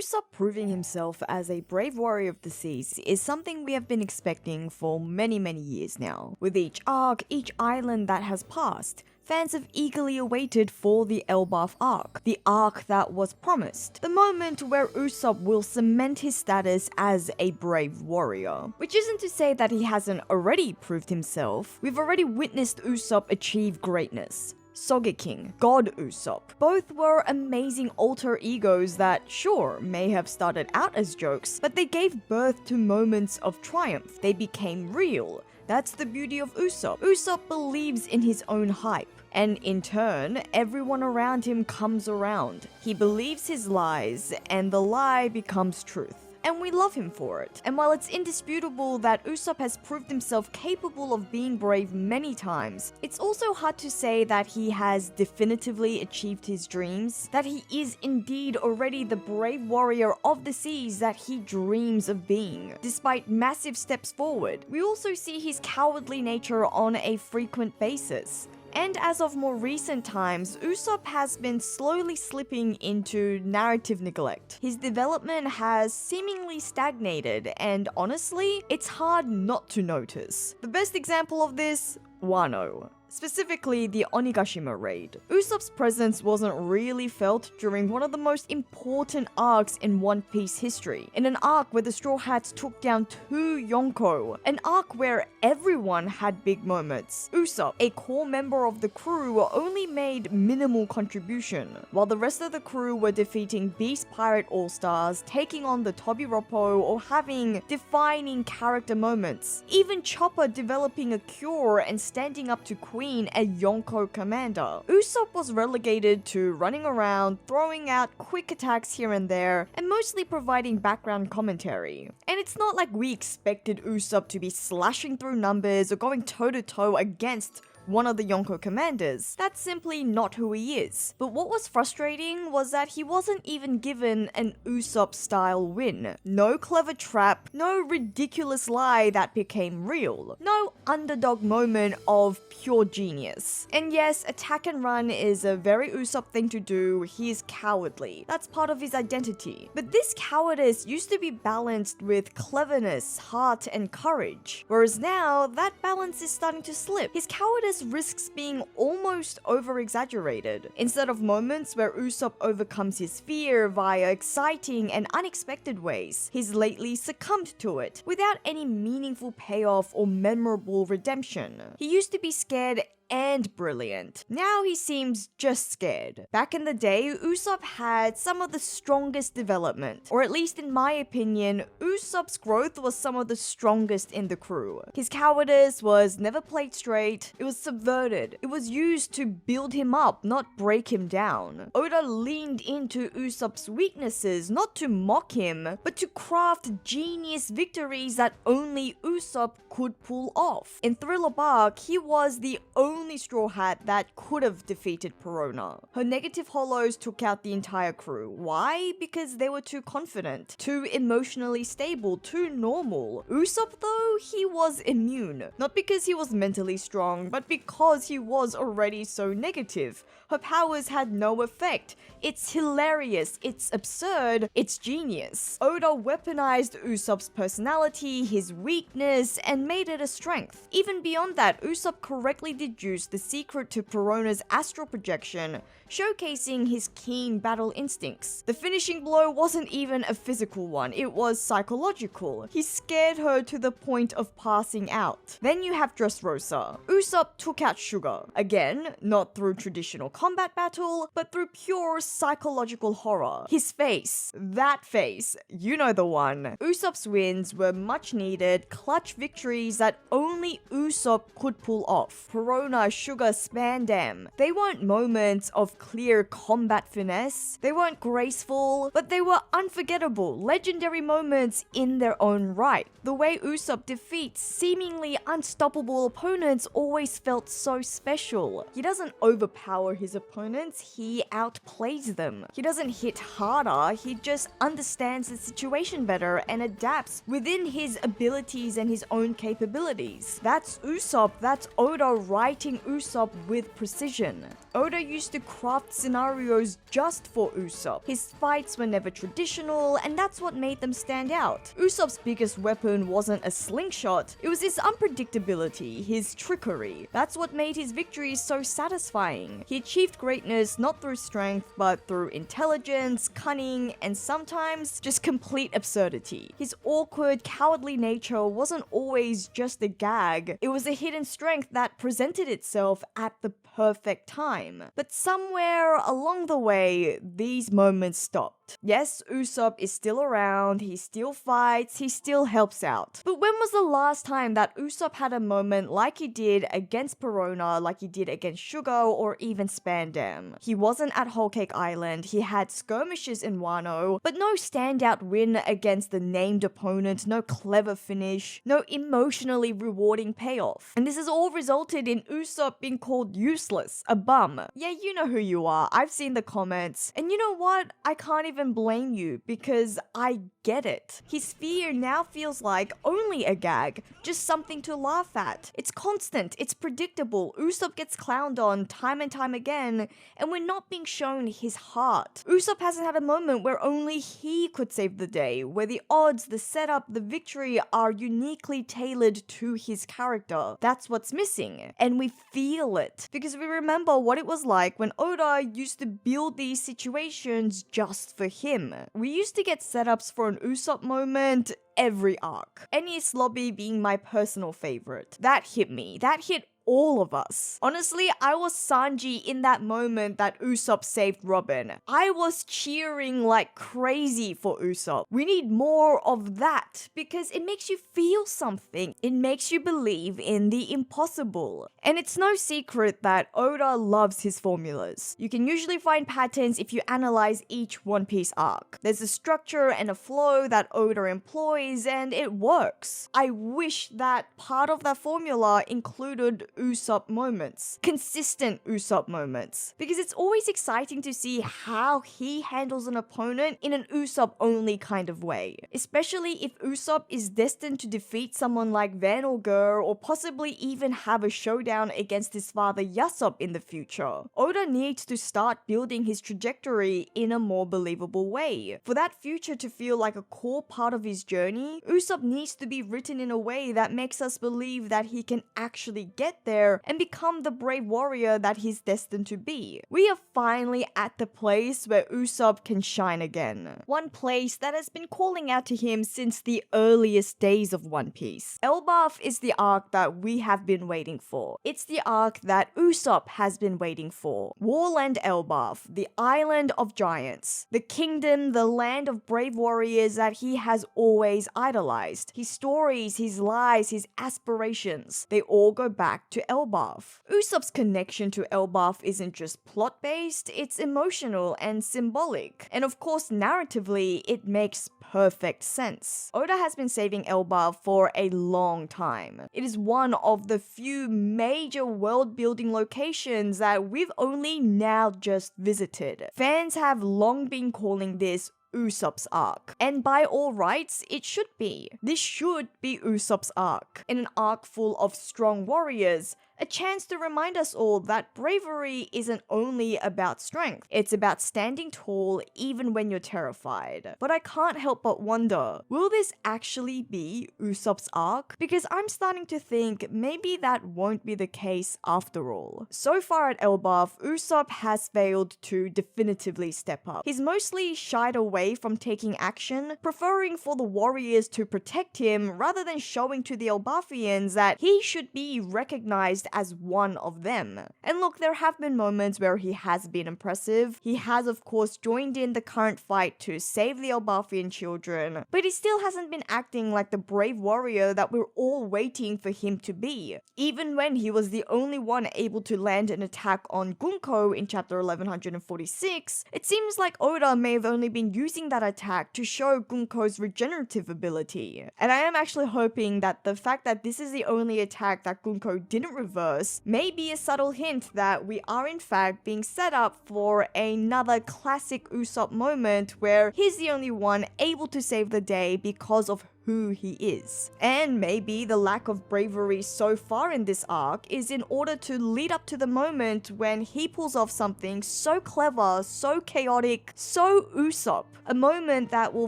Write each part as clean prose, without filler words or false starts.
Usopp proving himself as a brave warrior of the seas is something we have been expecting for many years now. With each arc, each island that has passed, fans have eagerly awaited for the Elbaf arc, the arc that was promised, the moment where Usopp will cement his status as a brave warrior. Which isn't to say that he hasn't already proved himself. We've already witnessed Usopp achieve greatness. Sogeking, God Usopp. Both were amazing alter egos that, sure, may have started out as jokes, but they gave birth to moments of triumph. They became real. That's the beauty of Usopp. Usopp believes in his own hype. And in turn, everyone around him comes around. He believes his lies, and the lie becomes truth. And we love him for it. And while it's indisputable that Usopp has proved himself capable of being brave many times, it's also hard to say that he has definitively achieved his dreams, that he is indeed already the brave warrior of the seas that he dreams of being. Despite massive steps forward, we also see his cowardly nature on a frequent basis. And as of more recent times, Usopp has been slowly slipping into narrative neglect. His development has seemingly stagnated, and honestly, it's hard not to notice. The best example of this, Wano. Specifically, the Onigashima raid. Usopp's presence wasn't really felt during one of the most important arcs in One Piece history. In an arc where the Straw Hats took down 2 Yonko. An arc where everyone had big moments. Usopp, a core member of the crew, only made minimal contribution, while the rest of the crew were defeating Beast Pirate All-Stars, taking on the Tobiroppo, or having defining character moments. Even Chopper developing a cure and standing up to Queen, a Yonko commander. Usopp was relegated to running around, throwing out quick attacks here and there, and mostly providing background commentary. And it's not like we expected Usopp to be slashing through numbers or going toe-to-toe against one of the Yonko commanders. That's simply not who he is. But what was frustrating was that he wasn't even given an Usopp-style win. No clever trap, no ridiculous lie that became real, no underdog moment of pure genius. And yes, attack and run is a very Usopp thing to do. He is cowardly. That's part of his identity. But this cowardice used to be balanced with cleverness, heart, and courage. Whereas now, that balance is starting to slip. His cowardice risks being almost over-exaggerated. Instead of moments where Usopp overcomes his fear via exciting and unexpected ways, he's lately succumbed to it without any meaningful payoff or memorable redemption. He used to be scared and brilliant. Now he seems just scared. Back in the day, Usopp had some of the strongest development, or at least in my opinion, Usopp's growth was some of the strongest in the crew. His cowardice was never played straight, it was subverted, it was used to build him up, not break him down. Oda leaned into Usopp's weaknesses, not to mock him, but to craft genius victories that only Usopp could pull off. In Thriller Bark, he was the only Straw Hat that could have defeated Perona. Her negative hollows took out the entire crew. Why? Because they were too confident, too emotionally stable, too normal. Usopp though, he was immune. Not because he was mentally strong, but because he was already so negative. Her powers had no effect. It's hilarious, it's absurd, it's genius. Oda weaponized Usopp's personality, his weakness, and made it a strength. Even beyond that, Usopp correctly deduced the secret to Perona's astral projection, showcasing his keen battle instincts. The finishing blow wasn't even a physical one, it was psychological. He scared her to the point of passing out. Then you have Dressrosa. Usopp took out Sugar. Again, not through traditional combat battle, but through pure psychological horror. His face, that face, you know the one. Usopp's wins were much needed, clutch victories that only Usopp could pull off. Perona, Sugar, Spandam. They weren't moments of clear combat finesse. They weren't graceful, but they were unforgettable, legendary moments in their own right. The way Usopp defeats seemingly unstoppable opponents always felt so special. He doesn't overpower his opponents, he outplays them. He doesn't hit harder, he just understands the situation better and adapts within his abilities and his own capabilities. That's Usopp, that's Oda right fighting Usopp with precision. Oda used to craft scenarios just for Usopp. His fights were never traditional, and that's what made them stand out. Usopp's biggest weapon wasn't a slingshot, it was his unpredictability, his trickery. That's what made his victories so satisfying. He achieved greatness not through strength, but through intelligence, cunning, and sometimes just complete absurdity. His awkward, cowardly nature wasn't always just a gag, it was a hidden strength that presented itself at the perfect time. But somewhere along the way, these moments stopped. Yes, Usopp is still around, he still fights, he still helps out. But when was the last time that Usopp had a moment like he did against Perona, like he did against Sugar, or even Spandam? He wasn't at Whole Cake Island, he had skirmishes in Wano, but no standout win against the named opponent, no clever finish, no emotionally rewarding payoff. And this has all resulted in Usopp being called useless, a bum. Yeah, you know who you are, I've seen the comments. And you know what? I can't even blame you, because I get it. His fear now feels like only a gag, just something to laugh at. It's constant, it's predictable, Usopp gets clowned on time and time again, and we're not being shown his heart. Usopp hasn't had a moment where only he could save the day, where the odds, the setup, the victory are uniquely tailored to his character. That's what's missing, and we feel it, because we remember what it was like when Oda used to build these situations just for him. We used to get setups for an Usopp moment every arc. Enies Lobby being my personal favorite. That hit me. That hit all of us. Honestly, I was Sanji in that moment that Usopp saved Robin. I was cheering like crazy for Usopp. We need more of that because it makes you feel something. It makes you believe in the impossible. And it's no secret that Oda loves his formulas. You can usually find patterns if you analyze each One Piece arc. There's a structure and a flow that Oda employs and it works. I wish that part of that formula included Usopp moments, consistent Usopp moments, because it's always exciting to see how he handles an opponent in an Usopp only kind of way, especially if Usopp is destined to defeat someone like Van or Gur, or possibly even have a showdown against his father Usopp in the future. Oda needs to start building his trajectory in a more believable way. For that future to feel like a core part of his journey, Usopp needs to be written in a way that makes us believe that he can actually get there and become the brave warrior that he's destined to be. We are finally at the place where Usopp can shine again. One place that has been calling out to him since the earliest days of One Piece. Elbaf is the arc that we have been waiting for. It's the arc that Usopp has been waiting for. Warland Elbaf, the island of giants. The kingdom, the land of brave warriors that he has always idolized. His stories, his lies, his aspirations, they all go back to Elbaf. Usopp's connection to Elbaf isn't just plot-based, it's emotional and symbolic. And of course, narratively, it makes perfect sense. Oda has been saving Elbaf for a long time. It is one of the few major world-building locations that we've only now just visited. Fans have long been calling this Usopp's arc. And by all rights, it should be. This should be Usopp's arc. In an arc full of strong warriors, a chance to remind us all that bravery isn't only about strength. It's about standing tall even when you're terrified. But I can't help but wonder, will this actually be Usopp's arc? Because I'm starting to think maybe that won't be the case after all. So far at Elbaf, Usopp has failed to definitively step up. He's mostly shied away from taking action, preferring for the warriors to protect him rather than showing to the Elbafians that he should be recognized as one of them. And look, there have been moments where he has been impressive. He has of course joined in the current fight to save the Elbafian children, but he still hasn't been acting like the brave warrior that we're all waiting for him to be. Even when he was the only one able to land an attack on Gunko in chapter 1146, it seems like Oda may have only been using that attack to show Gunko's regenerative ability. And I am actually hoping that the fact that this is the only attack that Gunko didn't reverse may be a subtle hint that we are in fact being set up for another classic Usopp moment where he's the only one able to save the day because of who he is. And maybe the lack of bravery so far in this arc is in order to lead up to the moment when he pulls off something so clever, so chaotic, so Usopp. A moment that will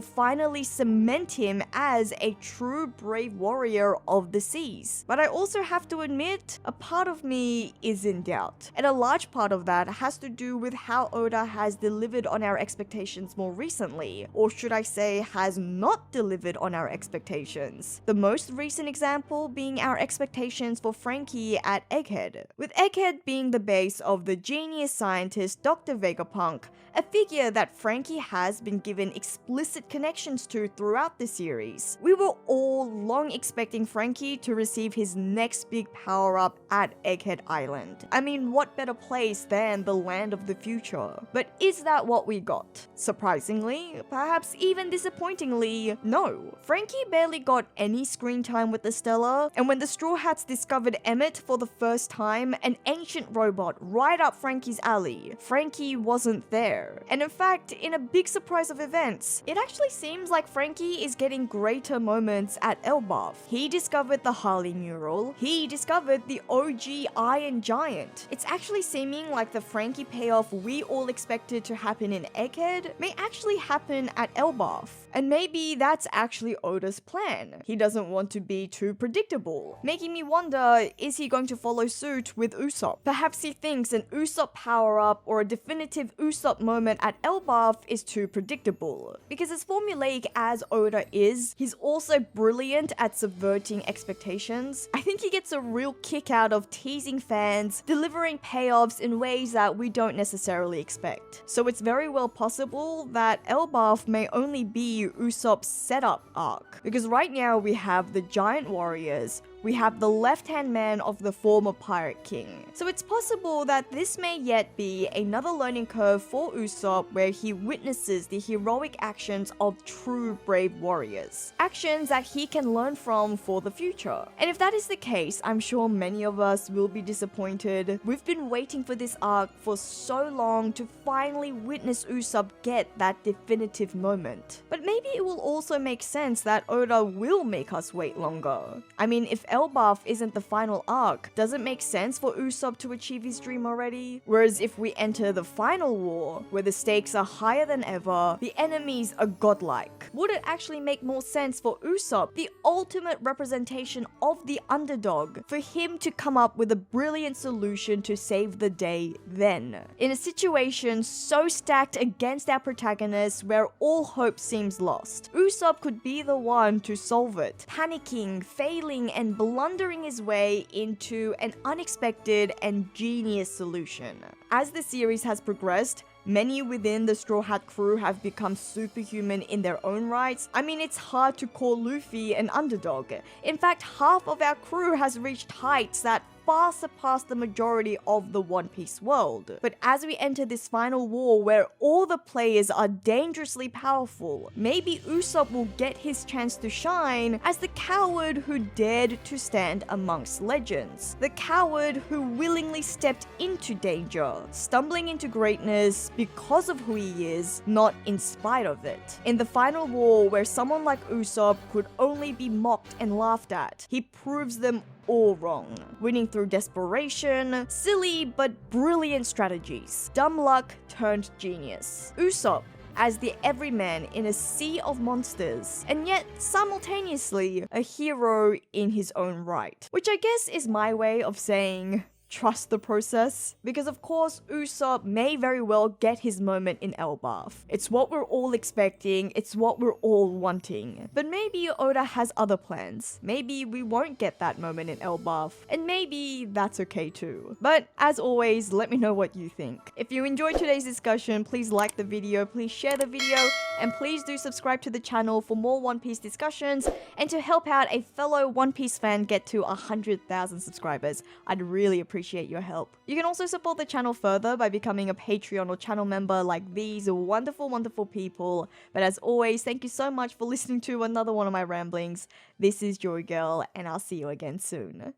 finally cement him as a true brave warrior of the seas. But I also have to admit, a part of me is in doubt. And a large part of that has to do with how Oda has delivered on our expectations more recently. Or should I say, has not delivered on our expectations. The most recent example being our expectations for Frankie at Egghead. With Egghead being the base of the genius scientist Dr. Vegapunk, a figure that Frankie has been given explicit connections to throughout the series. We were all long expecting Frankie to receive his next big power-up at Egghead Island. I mean, what better place than the land of the future? But is that what we got? Surprisingly, perhaps even disappointingly, no. Frankie barely got any screen time with the Stella, and when the Straw Hats discovered Emmett for the first time, an ancient robot right up Frankie's alley, Frankie wasn't there. And in fact, in a big surprise of events, it actually seems like Frankie is getting greater moments at Elbaf. He discovered the Harley mural, he discovered the OG Iron Giant. It's actually seeming like the Frankie payoff we all expected to happen in Egghead may actually happen at Elbaf. And maybe that's actually Oda's plan. He doesn't want to be too predictable, making me wonder, is he going to follow suit with Usopp? Perhaps he thinks an Usopp power-up or a definitive Usopp moment at Elbaf is too predictable. Because as formulaic as Oda is, he's also brilliant at subverting expectations. I think he gets a real kick out of teasing fans, delivering payoffs in ways that we don't necessarily expect. So it's very well possible that Elbaf may only be Usopp's setup arc. Because right now we have the giant warriors, we have the left-hand man of the former Pirate King. So it's possible that this may yet be another learning curve for Usopp where he witnesses the heroic actions of true brave warriors. Actions that he can learn from for the future. And if that is the case, I'm sure many of us will be disappointed. We've been waiting for this arc for so long to finally witness Usopp get that definitive moment. But maybe it will also make sense that Oda will make us wait longer. I mean, if Elbaf isn't the final arc, does it make sense for Usopp to achieve his dream already? Whereas if we enter the final war, where the stakes are higher than ever, the enemies are godlike, would it actually make more sense for Usopp, the ultimate representation of the underdog, for him to come up with a brilliant solution to save the day then? In a situation so stacked against our protagonist where all hope seems lost, Usopp could be the one to solve it, panicking, failing, and blundering his way into an unexpected and genius solution. As the series has progressed, many within the Straw Hat crew have become superhuman in their own rights. I mean, it's hard to call Luffy an underdog. In fact, half of our crew has reached heights that far surpass the majority of the One Piece world. But as we enter this final war where all the players are dangerously powerful, maybe Usopp will get his chance to shine as the coward who dared to stand amongst legends. The coward who willingly stepped into danger, stumbling into greatness because of who he is, not in spite of it. In the final war where someone like Usopp could only be mocked and laughed at, he proves them all wrong, winning through desperation, silly but brilliant strategies, dumb luck turned genius. Usopp as the everyman in a sea of monsters, and yet simultaneously a hero in his own right. Which I guess is my way of saying trust the process, because of course Usopp may very well get his moment in Elbaf. It's what we're all expecting, it's what we're all wanting. But maybe Oda has other plans. Maybe we won't get that moment in Elbaf, and maybe that's okay too. But as always, let me know what you think. If you enjoyed today's discussion, please like the video, please share the video, and please do subscribe to the channel for more One Piece discussions and to help out a fellow One Piece fan get to 100,000 subscribers. I'd really appreciate your help. You can also support the channel further by becoming a Patreon or channel member like these wonderful people. But as always, thank you so much for listening to another one of my ramblings. This is JoyGirl, and I'll see you again soon.